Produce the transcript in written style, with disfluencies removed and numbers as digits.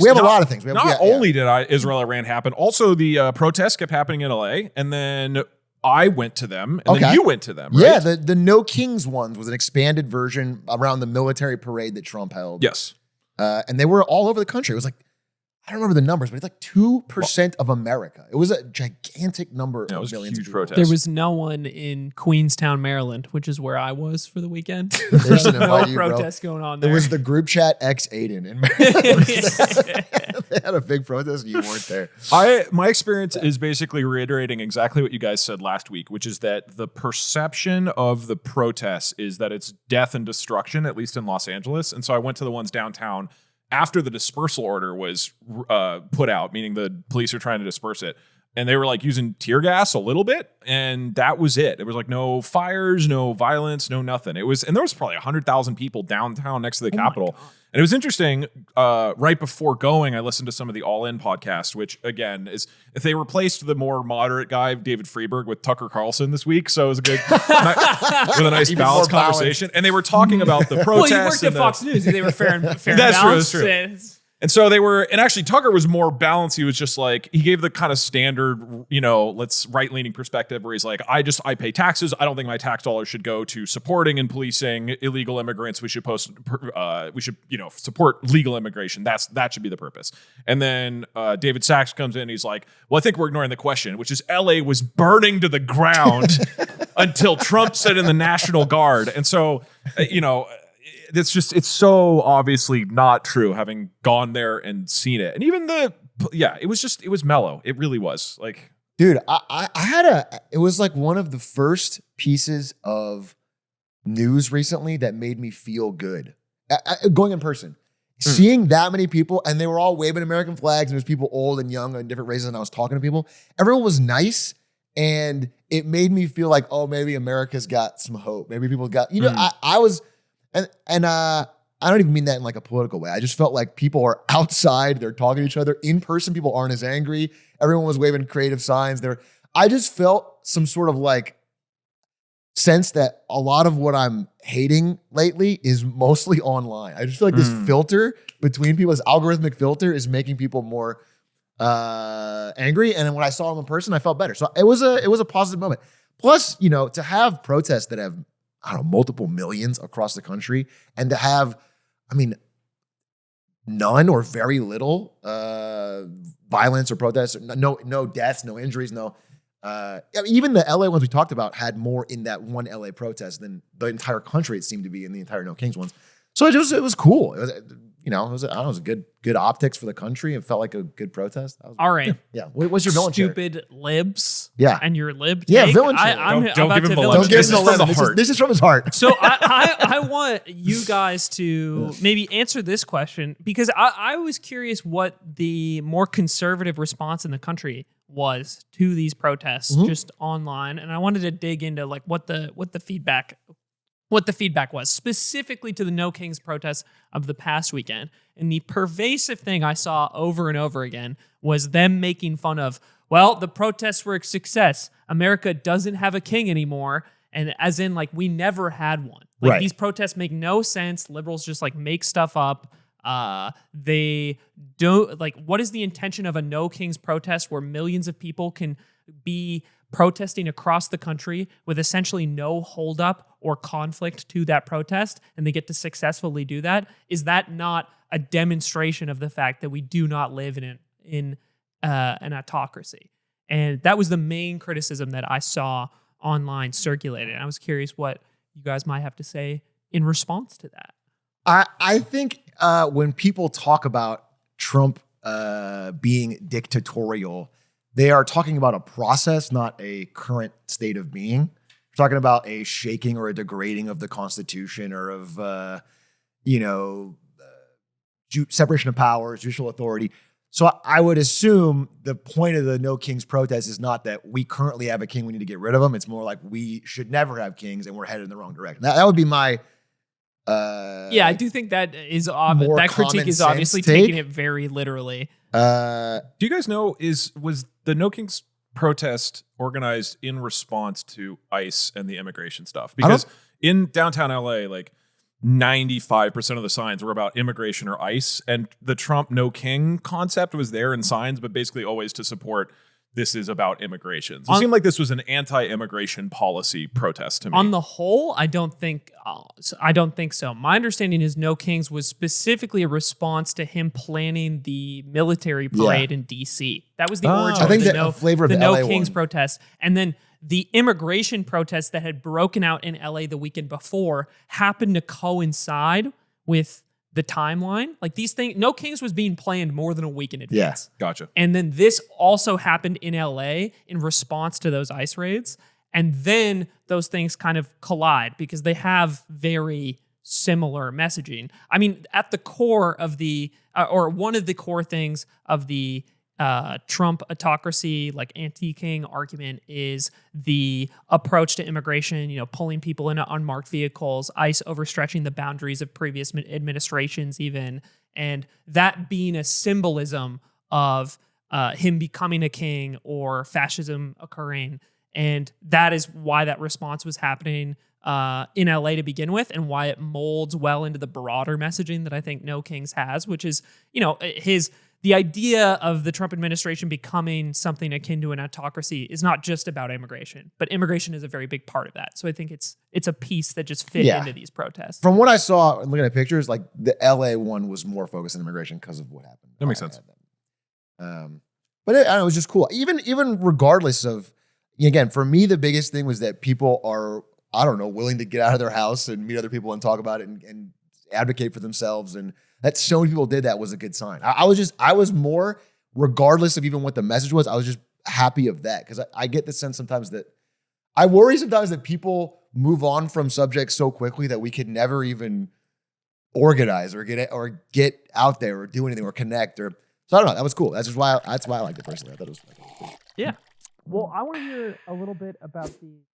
We have a lot of things. Not only did Israel-Iran happen, also the protests kept happening in LA, and then I went to them, and then you went to them, right? Yeah, the No Kings ones was an expanded version around the military parade that Trump held. Yes. And they were all over the country. It was like, I don't remember the numbers, but it's like 2% of America. It was a gigantic number of millions of people. protest. There was no one in Queenstown, Maryland, which is where I was for the weekend. There's no protest going on there. It was the group chat X Aiden in Maryland. They had a big protest and you weren't there. My experience is basically reiterating exactly what you guys said last week, which is that the perception of the protests is that it's death and destruction, at least in Los Angeles. And so I went to the ones downtown after the dispersal order was put out, meaning the police are trying to disperse it. And they were like using tear gas a little bit. And that was it. There was like no fires, no violence, no nothing. And there was probably 100,000 people downtown next to the Capitol. And it was interesting. Right before going, I listened to some of the All In podcast, which again is if they replaced the more moderate guy, David Freeberg, with Tucker Carlson this week. So it was a good, with a nice balanced conversation. And they were talking about the protests. Well, you worked at Fox News. They were fair and That's true. That's balanced. true. And so they were, and actually Tucker was more balanced. He was just like, he gave the kind of standard, let's right-leaning perspective where he's like, I pay taxes. I don't think my tax dollars should go to supporting and policing illegal immigrants. We should support legal immigration. That should be the purpose. And then David Sachs comes in and he's like, well, I think we're ignoring the question, which is LA was burning to the ground until Trump said in the National Guard. And so, it's so obviously not true having gone there and seen it. And even it was mellow. It really was like, dude, it was like one of the first pieces of news recently that made me feel good. Going in person, seeing that many people and they were all waving American flags and there's people old and young and different races. And I was talking to people, everyone was nice. And it made me feel like, oh, maybe America's got some hope. Maybe people got, I was, And I don't even mean that in like a political way. I just felt like people are outside. They're talking to each other. In person, people aren't as angry. Everyone was waving creative signs. I just felt some sort of like sense that a lot of what I'm hating lately is mostly online. I just feel like this filter between people, this algorithmic filter is making people more angry. And then when I saw them in person, I felt better. So it was a positive moment. Plus, to have protests that have multiple millions across the country and to have, none or very little violence or protests, no deaths, no injuries, even the LA ones we talked about had more in that one LA protest than the entire country it seemed to be in the entire No Kings ones. So it was cool. It was good optics for the country. It felt like a good protest. All right. Yeah. What's your villain chair? Stupid libs. Yeah. And your lib take. Yeah, villain chair. Don't give him the Don't give him the lemon. This is from his heart. So I want you guys to maybe answer this question because I was curious what the more conservative response in the country was to these protests just online. And I wanted to dig into like what the feedback was specifically to the No Kings protests of the past weekend. And the pervasive thing I saw over and over again was them making fun of, well, the protests were a success. America doesn't have a king anymore. And as in, like, we never had one. Like, right. These protests make no sense. Liberals just, like, make stuff up. They don't, like, what is the intention of a No Kings protest where millions of people can be protesting across the country with essentially no holdup or conflict to that protest, and they get to successfully do that? Is that not a demonstration of the fact that we do not live in an autocracy? And that was the main criticism that I saw online circulated. I was curious what you guys might have to say in response to that. I think when people talk about Trump being dictatorial, they are talking about a process, not a current state of being. We're talking about a shaking or a degrading of the Constitution or of, separation of powers, judicial authority. So I would assume the point of the No Kings protest is not that we currently have a king, we need to get rid of him. It's more like we should never have kings and we're headed in the wrong direction. That would be my... I do think that is that critique is obviously taking it very literally. Do you guys know, was the No Kings protest organized in response to ICE and the immigration stuff? Because in downtown LA, like 95% of the signs were about immigration or ICE. And the Trump no king concept was there in signs, but basically always to support this is about immigration. So it seemed like this was an anti-immigration policy protest to me. On the whole, I don't think so. My understanding is No Kings was specifically a response to him planning the military parade in DC. That was the origin I think of that a flavor of the No LA Kings one. protest. And then the immigration protests that had broken out in LA the weekend before happened to coincide with the timeline. Like these things, No Kings was being planned more than a week in advance. Gotcha. And then this also happened in LA in response to those ICE raids. And then those things kind of collide because they have very similar messaging. I mean, at the core of the, or one of the core things of the Trump autocracy, like anti-king argument is the approach to immigration, pulling people into unmarked vehicles, ICE overstretching the boundaries of previous administrations even, and that being a symbolism of him becoming a king or fascism occurring. And that is why that response was happening in LA to begin with, and why it molds well into the broader messaging that I think No Kings has, which is, the idea of the Trump administration becoming something akin to an autocracy is not just about immigration, but immigration is a very big part of that. So I think it's a piece that just fit into these protests. From what I saw and looking at pictures, like the LA one was more focused on immigration because of what happened. That makes sense. But I don't know, it was just cool. Even regardless of, again, for me, the biggest thing was that people are, I don't know, willing to get out of their house and meet other people and talk about it and advocate for themselves. And that so many people did that was a good sign. I was more, regardless of even what the message was, I was just happy of that. Because I get the sense sometimes that, I worry sometimes that people move on from subjects so quickly that we could never even organize or get out there or do anything or connect. So I don't know. That was cool. That's why I liked it personally. I thought it was cool. Yeah. Well, I want to hear a little bit about the